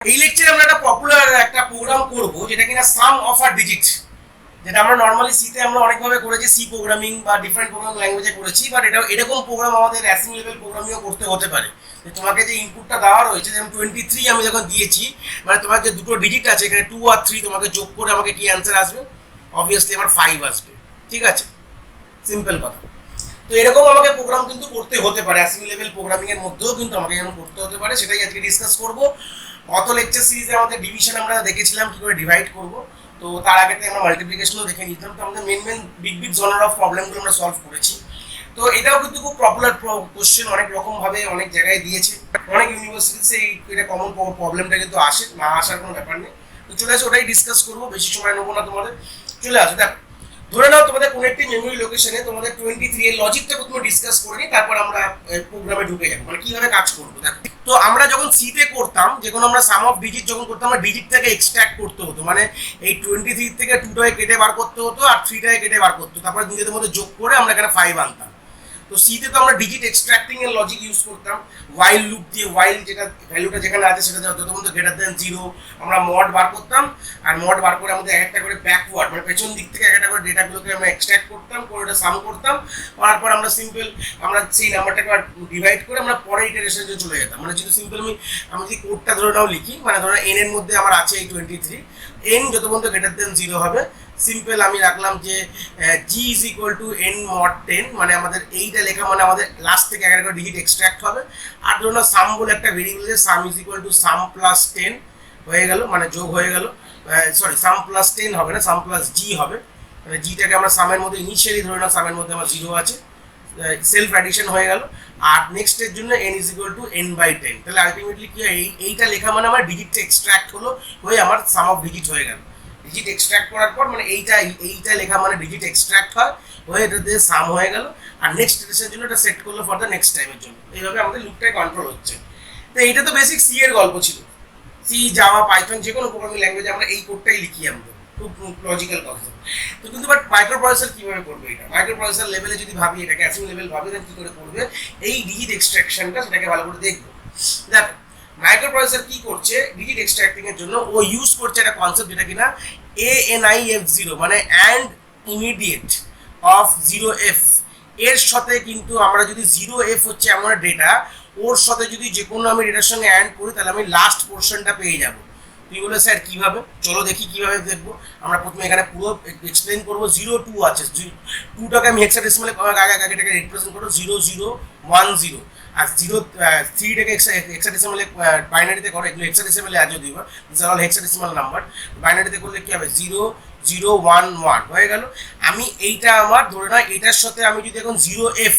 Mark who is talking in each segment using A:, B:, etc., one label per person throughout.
A: এই লেকচারে আমরা একটা পপুলার একটা প্রোগ্রাম করব যেটা কিনা সাম অফ আ ডিজিট, যেটা আমরা নর্মালি সিতে আমরা অনেকভাবে করেছি, সি প্রোগ্রামিং বা ডিফারেন্ট প্রোগ্রামিং ল্যাঙ্গুয়েজে করেছি, বাট এটা এরকম প্রোগ্রাম আমাদের অ্যাসিং লেভেল প্রোগ্রামিংও করতে হতে পারে। যে তোমাকে যে ইনপুটটা দেওয়া রয়েছে, যেমন 23 আমি যখন দিয়েছি, মানে তোমার যে দুটো ডিজিট আছে এখানে 2 আর 3, তোমাকে যোগ করে আমাকে কি অ্যান্সার আসবে? অবভিয়াসলি আমার 5 আসবে। ঠিক আছে, সিম্পল কথা। তো এরকম আমাকে প্রোগ্রাম কিন্তু করতে হতে পারে, অ্যাসিং লেভেল প্রোগ্রামিং এর মধ্যেও কিন্তু আমাকে এরকম করতে হতে পারে, সেটাই আজকে ডিসকাস করব। গত লেকচার সিরিজে আমাদের ডিভিশন আমরা দেখেছিলাম কি করে ডিভাইড করব, তো তার আগে আমরা মাল্টিপ্লিকেশনও দেখে নিতাম। তো আমাদের মেন বিগ বিগ জনার অফ প্রবলেমগুলো আমরা সলভ করেছি। তো এটাও কিন্তু খুব পপুলার কোশ্চেন, অনেক রকম ভাবে অনেক জায়গায় দিয়েছে, অনেক ইউনিভার্সিটিতে এটা কমন প্রবলেমটা কিন্তু আসে, না আসার কোনো ব্যাপার নেই। তো চলে আসো, ওটাই ডিসকাস করবো, বেশি সময় নেবো না তোমাদের। চলে আসো, দেখো ধরে নাও তোমাদের কোনো একটি মেমোরি লোকেশনে তোমাদের 23 এর লজিকটা প্রথমে ডিসকাস করে নিই, তারপর আমরা প্রোগ্রামে ঢুকে যাবো, মানে কিভাবে কাজ করবো। দেখো, তো আমরা যখন সিতে করতাম, যে কোনো আমরা সাম অফ ডিজিট যখন করতাম, আমরা ডিজিটটাকে এক্সট্রাক্ট করতে হতো, মানে এই 23 থেকে 2টাকে কেটে বার করতে হতো আর 3টাকে কেটে বার করতে হতো, তারপরে দুটোর মধ্যে যোগ করে আমরা এখানে 5 আনতাম। তো সিতে তো আমরা ডিজিট এক্সট্রাক্টিং এর লজিক ইউজ করতাম, ওয়াইল লুপ দিয়ে, ওয়াইল যেটা ভ্যালুটা যেখানে আছে সেটা যত পর্যন্ত গ্রেটার দেন 0 আমরা মড বার করতাম, আর মড বার করে আমাদের একটা করে ব্যাকওয়ার্ড মানে পেছন দিক থেকে একটা করে ডেটাগুলোকে আমরা এক্সট্রাক্ট করতাম, করে ওটা সাম করতাম, করার পর আমরা সিম্পল আমরা সেই নাম্বারটাকে ডিভাইড করে আমরা পরে ইটারেশনে চলে যেতাম। মানে যেহেতু সিম্পল আমি যদি কোডটা ধরে নাও লিখি, মানে ধরো এন এর মধ্যে আমার আছে এই 23, এন যত পর্যন্ত গ্রেটার দেন 0 হবে, সিম্পল আমি রাখলাম যে G is equal to N mod 10, মানে আমাদের এইটা লেখা মানে আমাদের লাস্ট থেকে 11 ডিজিট এক্সট্রাক্ট হবে। আর ধরুন সাম বলে একটা ভেরিয়েবল আছে, সাম is equal to some plus 10 হয়ে গেল, মানে যোগ হয়ে গেল, সরি সাম প্লাস 10 হবে না, সাম প্লাস জি হবে, মানে জিটাকে আমরা সামের মধ্যে ইনিশিয়ালি ধরে নাও সামের মধ্যে আমার 0 আছে, সেলফ অ্যাডিশন হয়ে গেল। আর নেক্সটের জন্য N is equal to N by 10, তাহলে আলটিমেটলি কি হয়, এইটা লেখা মানে আমার ডিজিটটা এক্সট্রাক্ট হলো, হয়ে আমার সাম অফ ডিজিট হয়ে গেল। ডিজিট এক্সট্রাক্ট করার পর মানে এইটা লেখা মানে ডিজিট এক্সট্রাক্ট হয়, হয়ে এটা দিয়ে সাম হয়ে গেল, আর নেক্সট ইটারেশনের জন্য এটা সেট করলো ফর দ্য নেক্সট টাইমের জন্য। এইভাবে আমাদের লুপটাই কন্ট্রোল হচ্ছে। তো এইটা তো বেসিক সি এর গল্প ছিল, সি জাভা পাইথন যে কোনো প্রোগ্রামিং ল্যাঙ্গুয়েজে আমরা এই কোডটাই লিখি, আমরা খুব লজিক্যাল কথা। তো কিন্তু বাট মাইক্রোপ্রসেসর কিভাবে করবে এটা, মাইক্রোপ্রসেসর লেভেলে যদি ভাবি, এটাকে অ্যাসিং লেভেল ভাবি, তাহলে কি করে করবে এই ডিজিট এক্সট্রাকশনটা, সেটাকে ভালো করে দেখবো। দেখো মাইক্রোপ্রসেসর কি করছে ডিজিট এক্সট্রাক্টিং এর জন্য, ও ইউজ করছে একটা কনসেপ্ট যেটা কিনা ANIF0, মানে অ্যান্ড ইমিডিয়েট অফ 0F। এর সাথে কিন্তু আমরা যদি 0F হচ্ছে এমন ডেটা, ওর সাথে যদি যে কোনো আমি ডেটার সঙ্গে অ্যাড করি, তাহলে আমি লাস্ট পোর্শনটা পেয়ে যাব। তুই বলে স্যার কীভাবে, চলো দেখি কীভাবে দেখবো। আমরা প্রথমে এখানে পুরো এক্সপ্লেন করবো। 0 2 আছে, 2টাকে আমি হেক্সাডেসিমালে আগে এটাকে রিপ্রেজেন্ট করবো 0010, আর 3টাকে হেক্সাডেসিমালে বাইনারিতে করো, এগুলো হেক্সাডেসিমালে আছে যদিও, this are all hexadecimal number. বাইনারিতে করলে কী হবে 0011 হয়ে গেল। আমি এইটা আমার ধরে না, এটার সাথে আমি যদি এখন 0F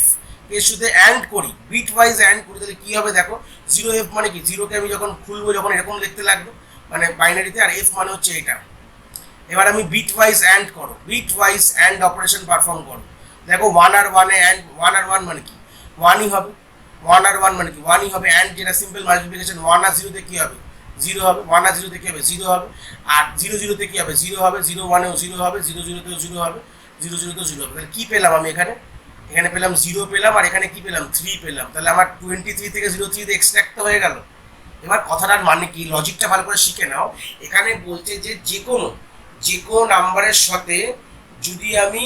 A: এর সাথে অ্যান্ড করি, বিট ওয়াইজ অ্যান্ড করি, তাহলে কী হবে দেখো, 0F মানে কি, 0কে আমি যখন খুলবো যখন এরকম লিখতে লাগবে মানে বাইনারিতে, আর F মানে হচ্ছে এটা। এবার আমি বিট ওয়াইজ অ্যান্ড করো, bitwise and operation perform করো। দেখো 1 আর 1 অ্যান্ড 1 আর 1 মানে কি, 1ই হবে। 1 আর 1 মানে কি, 1ই হবে। অ্যান্ড যেটা সিম্পল মাল্টিপ্লিকেশন, 1 আর 0তে কী হবে 0 হবে, 1 আর 0তে কী হবে 0 হবে, আর 0 0তে কী হবে 0 হবে, 0 1এও 0 হবে, 0 0তেও 0 হবে, 0 0তেও 0 হবে। তাহলে কী পেলাম আমি এখানে, এখানে পেলাম 0 পেলাম, আর এখানে কী পেলাম 3 পেলাম। তাহলে আমার 23 থেকে 03 এক্সট্রাক্ট হয়ে গেল। এবার কথাটার মানে কি, লজিকটা ভালো করে শিখে নাও। এখানে বলছে যে যে কোনো নাম্বারের সাথে যদি আমি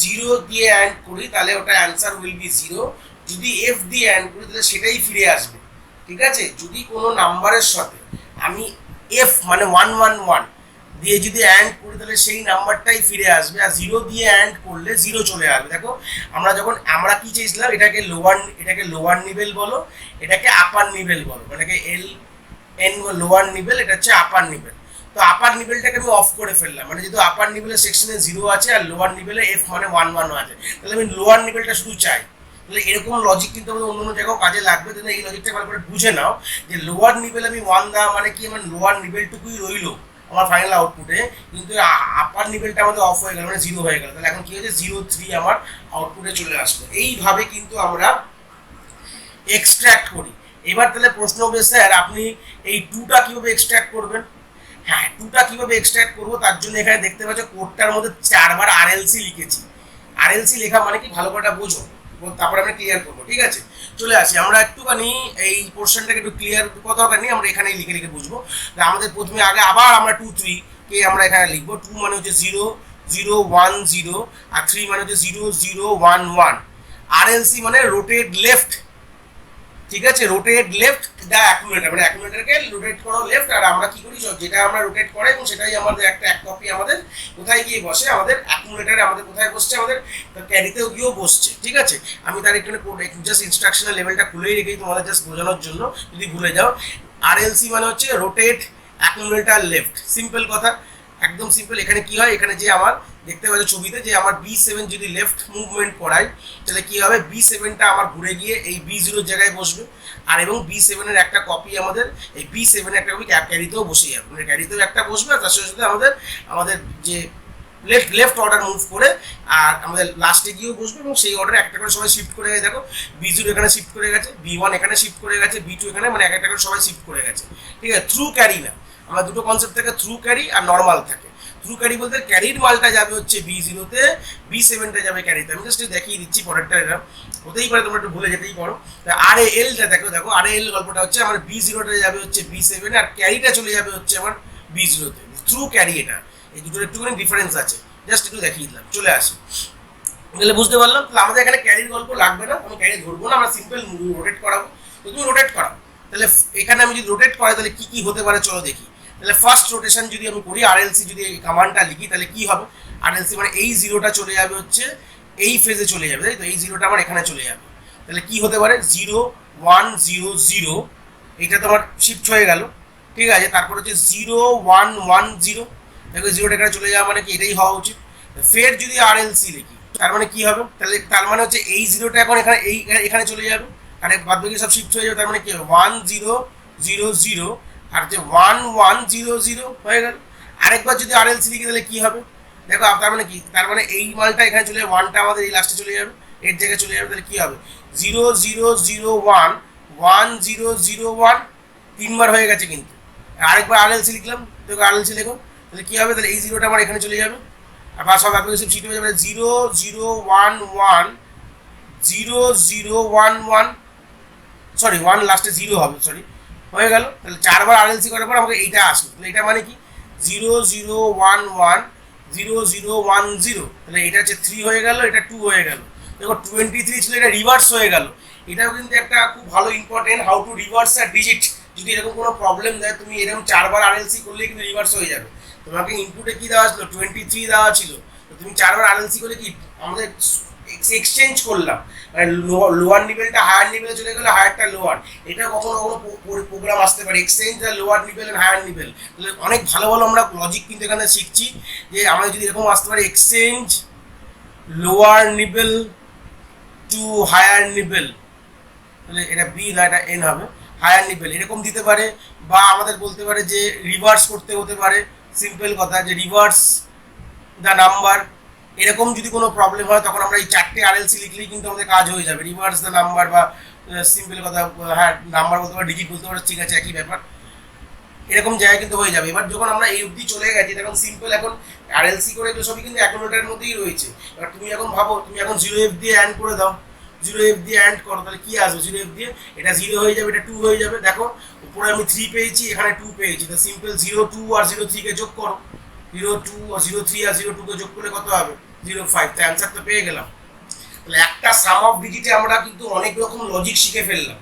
A: 0 দিয়ে অ্যাড করি, তাহলে ওটা অ্যান্সার উইল বি 0। যদি F দিয়ে অ্যাড করি, তাহলে সেটাই ফিরে আসবে। ঠিক আছে, যদি কোনো নাম্বারের সাথে আমি F মানে 111 দিয়ে যদি অ্যাড করি, তাহলে সেই নাম্বারটাই ফিরে আসবে, আর 0 দিয়ে অ্যাড করলে 0 চলে আসবে। দেখো আমরা কি চেয়েছিলাম, এটাকে লোয়ার নিবেল বলো, এটাকে আপার নিবেল বলো, মানে LN লোয়ার নিবেল, এটা হচ্ছে আপার নিবেল। তো আপার নিবেলটাকে আমি অফ করে ফেললাম, মানে যেহেতু আপার নিবেলের সেকশনে 0 আছে আর লোয়ার নিবেলে F মানে 11 আছে, তাহলে আমি লোয়ার নিবেলটা শুধু চাই। তাহলে এরকম লজিক কিন্তু আমাদের অন্য জায়গায় কাজে লাগবে। তাহলে এই লজিকটা ভালো করে বুঝে নাও যে লোয়ার নিবেল আমি 1 দেওয়া মানে কি, আমার লোয়ার নিবেলটুকুই রইলো আমার ফাইনাল আউটপুটে, কিন্তু আপার নিবেলটা আমাদের অফ হয়ে গেল, মানে 0 হয়ে গেল। তাহলে এখন কি হয়েছে 03 আমার আউটপুটে চলে আসলো। এইভাবে কিন্তু আমরা এক্সট্রাক্ট করি। এবার তাহলে প্রশ্ন হবে স্যার আপনি এই 2টা কীভাবে এক্সট্রাক্ট করবেন। হ্যাঁ, 2টা কীভাবে এক্সট্রাক্ট করবো, তার জন্য এখানে দেখতে পাচ্ছ কোডটার মধ্যে 4বার RLC লিখেছি। RLC লেখা মানে কি, ভালো করে বোঝো। তারপরে আমরা ক্লিয়ার করবো, ঠিক আছে? চলে আসি আমরা একটুখানি এই পোর্শনটাকে একটু ক্লিয়ার কত দরকার নেই, আমরা এখানেই লিখে লিখে বুঝবো। আমাদের প্রথমে আগে আবার আমরা 2 3 কে আমরা এখানে লিখবো। 2 মানে হচ্ছে 0 0 1 0, আর 3 মানে হচ্ছে 0 0 1 1। RLC মানে রোটেট লেফট, ঠিক আছে? রোটেট লেফট দ্য অ্যাকুমুলেটর, মানে অ্যাকুমুলেটরকে রোটেট করো লেফট। আর আমরা কি করি, যেটা আমরা রোটেট করে এবং সেটাই আমাদের এক কপি আমাদের কোথায় গিয়ে বসে, আমাদের অ্যাকুমুলেটরে আমাদের কোথায় বসছে, আমাদের ক্যারিতেও গিয়েও বসছে, ঠিক আছে? আমি তার একটু জাস্ট ইনস্ট্রাকশনাল লেভেলটা খুলেই রেখেই তোমাদের জাস্ট বোঝানোর জন্য, যদি ভুলে যাও। RLC মানে হচ্ছে রোটেট অ্যাকুমুলেটর লেফট, সিম্পল কথা, একদম সিম্পল। এখানে কি হয়, এখানে যে আমার দেখতে পাচ্ছ ছবিতে যে আমার B7 যদি লেফট মুভমেন্ট করাই, তাহলে কি হবে, B7টা আমার ঘুরে গিয়ে এই B0 জায়গায় বসবে। আর এবং B7 এর একটা কপি আমাদের এই B7 এর একটা কপি ক্যারিতেও বসে যাবে, মানে ক্যারিতেও একটা বসবে। আর তার সাথে সাথে আমাদের যে লেফট অর্ডার মুভ করে আর আমাদের লাস্টে গিয়েও বসবে, এবং সেই অর্ডারে একটা করে সবাই শিফট করে গেছে। দেখো B0 এখানে শিফট করে গেছে, B1 এখানে শিফট করে গেছে, B2 এখানে, মানে একটা করে সবাই শিফট করে গেছে, ঠিক আছে? থ্রু ক্যারি না, আমার দুটো কনসেপ্ট থাকে, থ্রু ক্যারি আর নর্মাল থাকে। থ্রু ক্যারি বলতে ক্যারির মালটা যাবে হচ্ছে B0-তে, B7টা যাবে ক্যারিতে। আমি জাস্ট দেখিয়ে দিচ্ছি পরেরটা, এটা হতেই পারে তোমরা একটু ভুলে যেতেই পারো। RALটা দেখো RAL গল্পটা হচ্ছে আমার B0টা যাবে হচ্ছে B7, আর ক্যারিটা চলে যাবে হচ্ছে আমার B0-তে, থ্রু ক্যারি। এটা এই দুটোর একটুখানি ডিফারেন্স আছে, জাস্ট একটু দেখিয়ে দিলাম। চলে আসি, তাহলে বুঝতে পারলাম। তাহলে আমাদের এখানে ক্যারির গল্প লাগবে না, আমি ক্যারি ধরবো না, আমরা সিম্পল রোটেট করাবো। তো তুমি রোটেট করাবো, তাহলে এখানে আমি যদি রোটেট করাই তাহলে কি কি হতে পারে চলো দেখি। তাহলে ফার্স্ট রোটেশন যদি আমি করি, RLC যদি এই কমান্ডটা লিখি, তাহলে কি হবে, RLC মানে এই 0টা চলে যাবে হচ্ছে এই ফেজে চলে যাবে, তাই তো? এই 0টা আমার এখানে চলে যাবে। তাহলে কি হতে পারে, 0 1 0 0, এটা তো আমার শিফট হয়ে গেল, ঠিক আছে? তারপর হচ্ছে 0 1 1 0, দেখো 0টা এখানে চলে যাওয়া মানে কি এটাই হওয়া উচিত। ফের যদি RLC লিখি, তার মানে কি হবে, তাহলে তার মানে হচ্ছে এই 0টা এখন এখানে চলে যাবে, আর বাদ বাকি সব শিফট হয়ে যাবে। তার মানে কি 1 0 0 0, আর যে 1 1 0 0 হয়ে গেল। আরেকবার যদি RLC লিখি তাহলে কি হবে, দেখো তার মানে কি, তার মানে এই মালটা এখানে চলে যাবে, 1টা আমাদের এই লাস্টে চলে যাবে, এর জায়গায় চলে যাবে। তাহলে কি হবে, 0 0 0 1 1 0 0 1, 3বার হয়ে গেছে। কিন্তু আরেকবার RLC লিখলাম, দেখো RLC লেখো, তাহলে কি হবে, তাহলে এই 0টা আমার এখানে চলে যাবে, আর সব আপনি সব শিফট হয়ে যাবে। 0 0 1 1 0 0 1 1, সরি 1 লাস্টে 0 হবে, সরি, হয়ে গেল। তাহলে 4বার RLC করার পর আমাকে এইটা আসলো, তাহলে এটা মানে কি 0 0 1 1 0 0 1 0, তাহলে এটা হচ্ছে 3 হয়ে গেল, এটা 2 হয়ে গেল। দেখো 23 ছিল, এটা রিভার্স হয়ে গেল। এটাও কিন্তু একটা খুব ভালো important, how to reverse a digit. যদি এরকম কোনো প্রবলেম দেয়, তুমি এরকম 4বার RLC করলে কিন্তু রিভার্স হয়ে যাবে। তোমাকে ইনপুটে কি দেওয়া ছিল, 23 দেওয়া ছিল, তো তুমি 4বার RLC করলে কি আমাদের এক্সচেঞ্জ করলাম, মানে লোয়ার নিভেলটা হায়ার নিভেলে চলে গেলো, হায়ারটা লোয়ার। এটা কখনো কখনো প্রোগ্রাম আসতে পারে, exchange the lower nibble and higher nibble. তাহলে অনেক ভালো ভালো আমরা লজিক কিন্তু এখানে শিখছি, যে আমাদের যদি এরকম আসতে পারে, exchange lower nibble two higher nibble, তাহলে এটা বি না, এটা এন হবে, হায়ার নিভেল এরকম দিতে পারে। বা আমাদের বলতে পারে যে রিভার্স করতে হতে পারে, সিম্পল কথা, যে রিভার্স দ্য নাম্বার। এরকম যদি কোনো প্রবলেম হয়, তখন আমরা এই 4টে RLC লিখলেই কিন্তু আমাদের কাজ হয়ে যাবে। রিভার্স দ্য নাম্বার, বা সিম্পল কথা, হ্যাঁ নাম্বার বলতে পারে, ডিজিট বলতে পারে, ঠিক আছে, একই ব্যাপার, এরকম জায়গায় কিন্তু হয়ে যাবে। এবার যখন আমরা এই অবধি চলে গেছি, তখন সিম্পল এখন RLC করে সবই কিন্তু অ্যাকুমুলেটরের মধ্যেই রয়েছে। এবার তুমি এখন ভাবো, তুমি এখন 0F দিয়ে অ্যান্ড করে দাও, 0F দিয়ে অ্যান্ড করো, তাহলে কি আসবে, 0F দিয়ে এটা 0 হয়ে যাবে, এটা 2 হয়ে যাবে। দেখো উপরে আমি 3 পেয়েছি, এখানে 2 পেয়েছি, তো সিম্পল 0 2 আর 0 3 কে যোগ করো, 0 2 আর 0 3 আর 0 2 কে যোগ করলে কত হবে, 0 5, তো অ্যান্সার তো পেয়ে গেলাম। তাহলে একটা সাম অফ ডিজিটে আমরা কিন্তু অনেক রকম লজিক শিখে ফেললাম,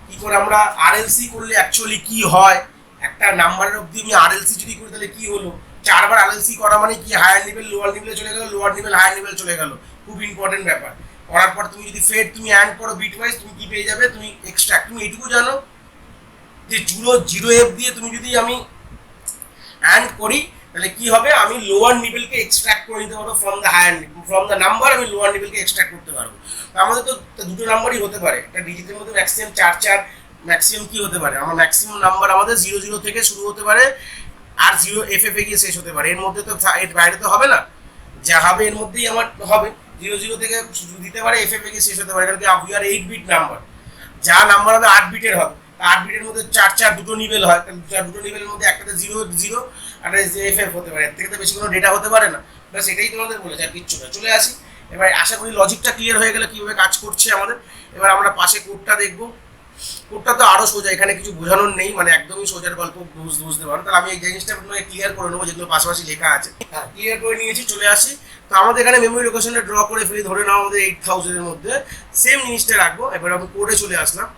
A: কি করে আমরা RLC করলে অ্যাকচুয়ালি কি হয়, একটা নাম্বারের অবধি আমি RLC যদি করি তাহলে কি হলো। 4বার RLC করা মানে কি, হায়ার নিভেল লোয়ার নিভেলে চলে গেল, লোয়ার নিভেল হায়ার নিভেল চলে গেল, খুব ইম্পর্টেন্ট ব্যাপার। করার পর তুমি যদি ফের তুমি অ্যান্ড করো বিট ওয়াইজ, তুমি কি পেয়ে যাবে, তুমি এক্সট্রা, তুমি এটুকু জানো যে 0F দিয়ে তুমি যদি আমি অ্যান্ড করি, তাহলে কি হবে, আমি লোয়ার নিভেলকে এক্সট্রাক্ট করে নিতে পারবো ফ্রম দ্য নাম্বার, আমি লোয়ার নিভেলকে এক্সট্রাক্ট করতে পারবো। আমাদের তো দুটো নাম্বারই হতে পারে, একটা ডিজিটের মধ্যে ম্যাক্সিমাম 4 4, ম্যাক্সিমাম কি হতে পারে, আমার ম্যাক্সিমাম নাম্বার আমাদের 0 0 থেকে শুরু হতে পারে, আর 0 FF এ গিয়ে শেষ হতে পারে। এর মধ্যে তো এর বাইরে তো হবে না, যা হবে এর মধ্যেই আমার হবে। 0 0 থেকে দিতে পারে, FF এ গিয়ে শেষ হতে পারে, কারণ কি উই আর 8 বিট নাম্বার, যা নাম্বার হবে 8 বিটের হবে। 8 বিটের মধ্যে 4 4 দুটো নিভেল হয়, দুটো নিভেলের মধ্যে একটাতে 0 0 আর FF হতে পারে, এর থেকে তো বেশি কোনো ডেটা হতে পারে না। বাস এটাই তোমাদের বলেছে, আর কিচ্ছু না। চলে আসি এবার আশা করি লজিকটা ক্লিয়ার হয়ে গেলে কীভাবে কাজ করছে আমাদের। এবার আমরা পাশে কোডটা দেখবো। কোডটা তো আরও সোজা, এখানে কিছু বোঝানোর নেই, মানে একদমই সোজার গল্প বুঝতে পারো। তাহলে আমি এই জিনিসটা ক্লিয়ার করে নেবো যেগুলো পাশাপাশি লেখা আছে। হ্যাঁ, ক্লিয়ার করে নিয়েছি, চলে আসি। তো আমাদের এখানে মেমোরি লোকেশনটা ড্র করে ফেলি, ধরে নাও আমাদের 8000 এর মধ্যে সেম জিনিসটা রাখবো। এবার আমি কোডে চলে আসলাম।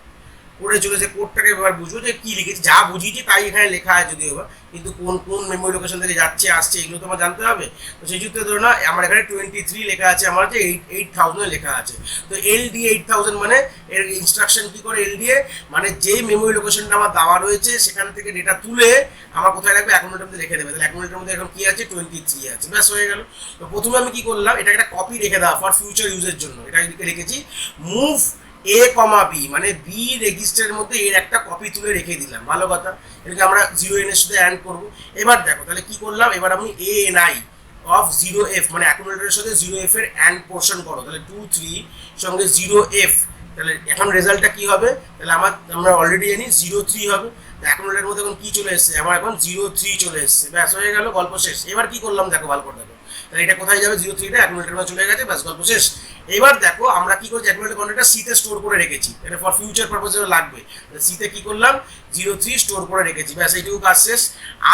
A: কোডে চলে যে কোডটাকে এবার বুঝবো যে কী লিখেছি, যা বুঝিয়েছি তাই এখানে লেখা আছে যদিও বা, কিন্তু কোন কোন মেমোরি লোকেশন থেকে যাচ্ছে আসছে এগুলো তো আমার জানতে হবে। তো সেই সূত্রে ধরো না আমার এখানে 23 লেখা আছে, আমার যে 8000 লেখা আছে। তো LD 8000 মানে এর ইনস্ট্রাকশন কী করে, LDA মানে যেই মেমোরি লোকেশনটা আমার দেওয়া রয়েছে সেখান থেকে ডেটা তুলে আমার কোথায় রাখবে, অ্যাকুমুলেটরের মধ্যে রেখে দেবে। তাহলে অ্যাকুমুলেটরের মধ্যে এখন কী আছে, 23 আছে, ব্যাস হয়ে গেল। তো প্রথমে আমি কী করলাম, এটা একটা কপি রেখে দেওয়া ফর ফিউচার ইউজের জন্য। এটা লিখেছি মুভ A, B, মানে বি রেজিস্টারের মধ্যে এর একটা কপি তুলে রেখে দিলাম, ভালো কথা। এটাকে আমরা 0n এর সাথে অ্যাড করবো। এবার দেখো তাহলে কি করলাম, এবার আমি ANI অফ 0F মানে অ্যাকুমুলেটরের সাথে 0F এর অ্যান্ড পোর্শন করো, তাহলে 2 3 সঙ্গে 0F। তাহলে এখন রেজাল্টটা কি হবে, তাহলে আমরা অলরেডি জানি 03 হবে। অ্যাকুমুলেটরের মধ্যে এখন কি চলে এসেছে, আমার এখন 03 চলে এসেছে, ব্যাস হয়ে গেল, গল্প শেষ। এবার কি করলাম দেখো, ভালো করে দেখো, তাহলে এটা কোথায় যাবে, 03টা অ্যাকুমুলেটরের মধ্যে চলে গেছে, ব্যাস গল্প শেষ। এবার দেখো আমরা কি করছি, অ্যাকুমুলেটর কন্টেন্টটা সিতে স্টোর করে রেখেছি, এটা ফর ফিউচার পারপাসে লাগবে। সিতে কি করলাম, 03 স্টোর করে রেখেছি, ব্যাস এইটুকু কাজ শেষ।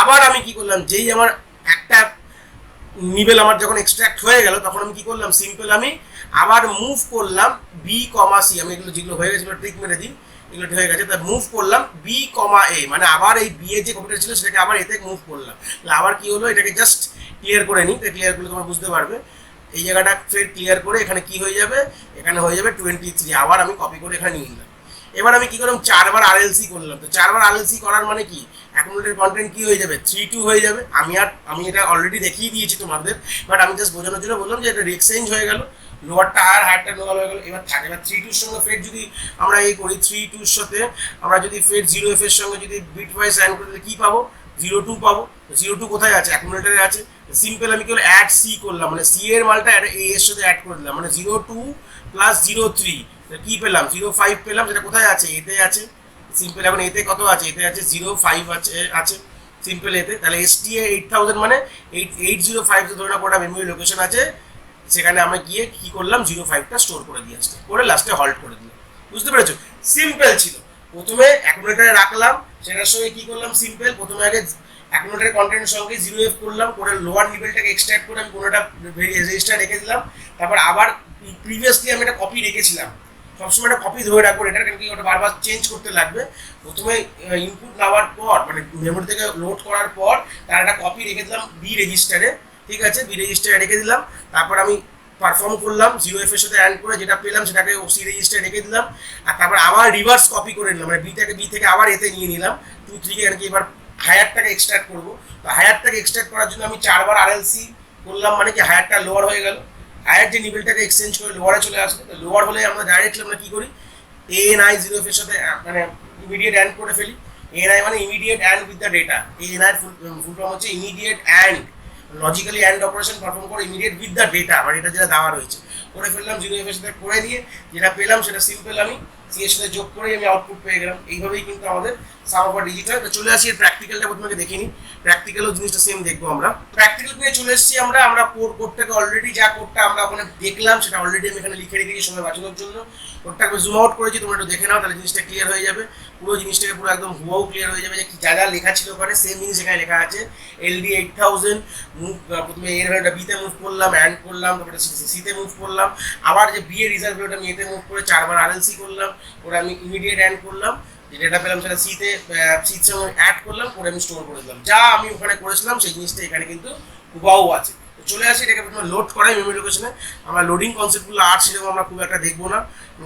A: আবার আমি কি করলাম, যেই আমার একটা নিবেল আমার যখন এক্সট্রাক্ট হয়ে গেল তখন আমি কি করলাম, সিম্পল আমি আবার মুভ করলাম B, C। আমি এগুলো যেগুলো হয়ে গেছে ট্রিক মেরে দিই, এগুলো হয়ে গেছে, তা মুভ করলাম B, A, মানে আবার এই B এর যে কপিটা ছিল সেটাকে আবার এতে মুভ করলাম। তাহলে আবার কি হলো, এটাকে জাস্ট ক্লিয়ার করে নিই, ক্লিয়ার করলে তোমরা বুঝতে পারবে। এই জায়গাটা ফের ক্লিয়ার করে এখানে কি হয়ে যাবে, এখানে হয়ে যাবে 23। আবার আমি কপি করে এখানে নিয়ে নিলাম। এবার আমি কি করলাম, 4 বার RLC করলাম। তো 4 বার RLC করার মানে কি, অ্যাকুমুলেটর কন্টেন্ট কি হয়ে যাবে, 3 2 হয়ে যাবে। আমি এটা অলরেডি দেখিয়ে দিয়েছি তোমাদের, বাট আমি জাস্ট বোঝানোর জন্য বললাম যে এটা এক্সচেঞ্জ হয়ে গেল, লোয়ারটা হায়ারটা লোয়ার হয়ে গেল। এবার থাকে, এবার 3 2 সঙ্গে ফের যদি আমরা এই করি, 3 2 সাথে আমরা যদি ফের 0F এর সঙ্গে যদি বিট ওয়াইজ অ্যাড করি কি পাবো, 02 পাবো। 02 কোথায় আছে, অ্যাকুমুলেটরে আছে। সিম্পল আমি কি অ্যাড C করলাম, মানে C এর মালটা A এর সাথে অ্যাড করে দিলাম, মানে 02 প্লাস 03 কি পেলাম, 05 পেলাম, যেটা কোথায় আছে, এতে আছে। সিম্পল এখন এতে কত আছে, এতে আছে 05 আছে সিম্পল এতে। তাহলে STA 8000 মানে 805 ধরে না কোটা মেমোরি লোকেশন আছে, সেখানে আমরা গিয়ে কি করলাম, 05টা স্টোর করে দিয়ে আসলাম, করে লাস্টে হল্ট করে দিলাম। বুঝতে পেরেছো, সিম্পল ছিল। প্রথমে অ্যাকুমুলেটরে রাখলাম, সেটার সঙ্গে কি করলাম, সিম্পল প্রথমে আগে অ্যাকুমুলেটরের কন্টেন্টের সঙ্গে 0F করলাম, করে লোয়ার নিবেলটাকে এক্সট্রাক্ট করে আমি কোনোটা রেজিস্টার রেখে দিলাম। তারপর আবার প্রিভিয়াসলি আমি একটা কপি রেখেছিলাম, সবসময় একটা কপি ধরে রাখবো, এটা কেন কি ওটা বারবার চেঞ্জ করতে লাগবে। প্রথমে ইনপুট নেওয়ার পর মানে মেমোরি থেকে লোড করার পর তার একটা কপি রেখে দিলাম B রেজিস্টারে, ঠিক আছে, B রেজিস্টারে রেখে দিলাম। তারপর আমি পারফর্ম করলাম 0F এর সাথে অ্যাড করে, যেটা পেলাম সেটাকে C রেজিস্টারে রেখে দিলাম। আর তারপর আবার রিভার্স কপি করে নিলাম, মানে B থেকে আবার এতে নিয়ে নিলাম 2 3 কে, কি এবার হায়ারটাকে এক্সট্রাক্ট করবো। তো হায়ারটাকে এক্সট্রাক্ট করার জন্য আমি 4 বার RLC করলাম, মানে কি হায়ারটা লোয়ার হয়ে গেল। হায়ার যে নিবেলটাকে এক্সচেঞ্জ করে লোয়ারে চলে আসবে, লোয়ার হলে আমরা ডাইরেক্টলি আমরা কি করি, ANI 0F এর সাথে মানে ইমিডিয়েট অ্যান্ড করে ফেলি। ANI মানে immediate and with the data, ANI full form হচ্ছে immediate and, logically and operation perform করে ইমিডিয়েট উইথ দ্য ডেটা, মানে এটা যেটা দেওয়া রয়েছে করে ফেললাম। 0F এর সাথে করে দিয়ে যেটা পেলাম সেটা সিম্পল আমি C এর সাথে যোগ করে আমি আউটপুট পেয়ে গেলাম। এইভাবেই কিন্তু আমাদের সাম অফ ডিজিট হয়। তো চলে আসি এর প্র্যাকটিক্যালটা প্রথমে দেখিনি, প্র্যাকটিক্যালও জিনিসটা সেম দেখবো আমরা। প্র্যাকটিক্যাল নিয়ে চলে এসেছি আমরা কোডটাকে অলরেডি যা কোডটা আমরা ওখানে দেখলাম সেটা অলরেডি আমি এখানে লিখে রেখেছি সময় বাঁচানোর জন্য। কোডটাকে জুম আউট করেছি, তোমরা একটু দেখে নাও, তাহলে জিনিসটা ক্লিয়ার হয়ে যাবে। পুরো জিনিসটাকে পুরো একদম হুয়াও ক্লিয়ার হয়ে যাবে যে কি যা যা লেখা ছিল ওখানে সেম জিনিস এখানে লেখা আছে। LD 8000 মুভ, প্রথমে এর ভ্যালুটা বিতে মুভ করলাম, অ্যান্ড করলাম, তারপরে সিতে মুভ করলাম, আবার যে বি এর রিজাল্ট ভ্যালুটা আমি এতে মুভ করে 4 বার RLC করলাম, ওরা আমি ইমিডিয়েট অ্যাড করলাম, যে ডেটা পেলাম সেটা সির সঙ্গে অ্যাড করলাম, করে আমি স্টোর করে দিলাম। যা আমি ওখানে করেছিলাম সেই জিনিসটা এখানে কিন্তু হুবাহু আছে। চলে আসি এটাকে প্রথমে লোড করাই মেমোরি লোকেশনে। আমরা লোডিং কনসেপ্টগুলো আর সেরকম আমরা খুব একটা দেখবো না,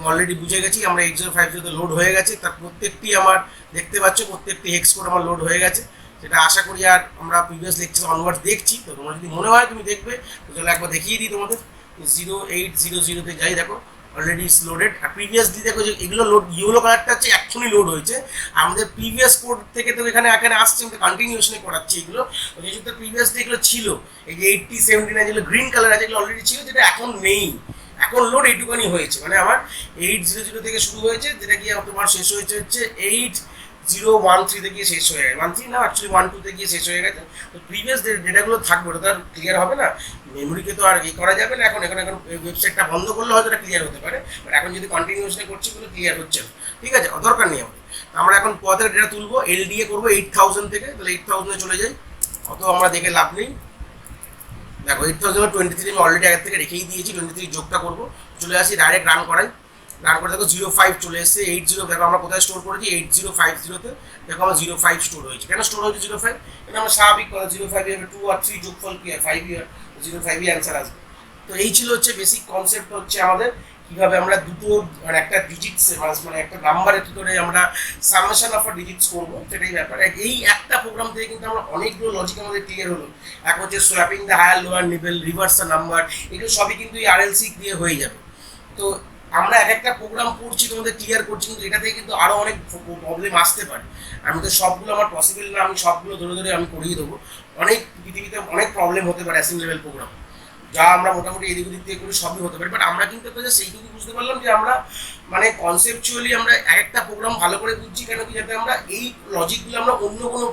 A: অলরেডি বুঝে গেছি। আমরা 8050 লোড হয়ে গেছে, তার প্রত্যেকটি আমার দেখতে পাচ্ছ প্রত্যেকটি হেক্স কোড আমার লোড হয়ে গেছে, সেটা আশা করি আর আমরা প্রিভিয়াস লেকচার অনওয়ার্ড দেখছি। তো তোমার যদি মনে হয় তুমি দেখবে, তাহলে একবার দেখিয়ে দিই তোমাদের। 0800-তে যাই, দেখো অলরেডি ইস লোডেড। আর প্রিভিয়াসলি দেখো যে এগুলো লোড ইয়েলো কালারটা হচ্ছে এক্ষুনি লোড হয়েছে, আমাদের প্রিভিয়াস কোড থেকে তো এখানে আসছে, কিন্তু কন্টিনিউশনে করাচ্ছি এগুলো। যেহেতু প্রিভিয়াসলি এগুলো ছিল, এই যে 80 79 যেগুলো গ্রিন কালার আছে এগুলো অলরেডি ছিল, যেটা এখন নেই, এখন লোড এইটুকুনি হয়েছে। মানে আমার 800 থেকে শুরু হয়েছে, যেটা কি তোমার শেষ হয়েছে হচ্ছে 013 গিয়ে শেষ হয়ে গেছে, 13 না অ্যাকচুয়ালি 12 গিয়ে শেষ হয়ে গেছে। তো প্রিভিয়াস ডেটাগুলো থাকবে, ওটা তো আর ক্লিয়ার হবে না, মেমোরিকে তো আর করা যাবে না এখন। এখন ওয়েবসাইটটা বন্ধ করলে হয়তো এটা ক্লিয়ার হতে পারে, বাট এখন যদি কন্টিনিউসলি করছি কোনো ক্লিয়ার হচ্ছে না। ঠিক আছে, দরকার নেই আমাদের। আমরা এখন পদের ডেটা তুলবো, এলডিএ করবো 8000 থেকে, তাহলে 8000 চলে যাই, অত আমরা দেখে লাভ নেই। দেখো 8023 আমি অলরেডি আগের থেকে রেখেই দিয়েছি, 23 যোগটা করবো, চলে আসি ডাইরেক্ট রান করাই। রান করে দেখো 05 চলে এসেছে, 80 দেখো আমরা কোথায় স্টোর করেছি 8050-তে, দেখো আমার 05 স্টোর হয়েছে। কেন স্টোর হয়েছে 05? এটা আমরা স্বাভাবিক কথা, 05 এ 2 আর 3 যোগফল কি হয় 5 ইয়ার, 05ই অ্যান্সার আসবে। তো এই ছিল হচ্ছে বেসিক কনসেপ্ট হচ্ছে আমাদের, কিভাবে আমরা দুটো মানে একটা ডিজিটস মানে একটা নাম্বারের ভিতরে আমরা সামেশন অফ ডিজিটস করবো, সেটাই ব্যাপার। এই একটা প্রোগ্রাম থেকে কিন্তু আমরা অনেকগুলো লজিক আমাদের ক্লিয়ার হলো। এক হচ্ছে swapping the higher lower nibble, reverse the number, এগুলো সবই কিন্তু এই আরএলসি দিয়ে হয়ে যাবে। তো আমরা এক একটা প্রোগ্রাম করছি, তোমাদের ক্লিয়ার করছি, কিন্তু এটা থেকে কিন্তু আরও অনেক প্রবলেম আসতে পারে। আমি তো সবগুলো আমার পসিবল না, আমি সবগুলো ধরে ধরে আমি করিয়ে দেবো। অনেক পৃথিবীতে অনেক প্রবলেম হতে পারে অ্যাসেম্বলি লেভেল প্রোগ্রাম, যা আমরা মোটামুটি এদিক ওদিক থেকে করে সবই হতে পারে। বাট আমরা কিন্তু একটা সেইটুকু বুঝতে পারলাম যে আমরা মানে কনসেপচুয়ালি আমরা এক একটা প্রোগ্রাম ভালো করে বুঝছি, কেন কি যাতে আমরা এই লজিকগুলো আমরা অন্য কোনো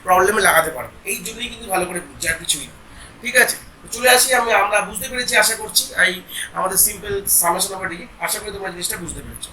A: প্রবলেমে লাগাতে পারবো, এই জন্যই কিন্তু ভালো করে বুঝছি, আর কিছুই না। ঠিক আছে, চলে আসি আমরা বুঝতে পেরেছি আশা করছি এই আমাদের সিম্পল সামেশন অফ ডিজিট, আশা করি তোমরা জিনিসটা বুঝতে পেরেছো।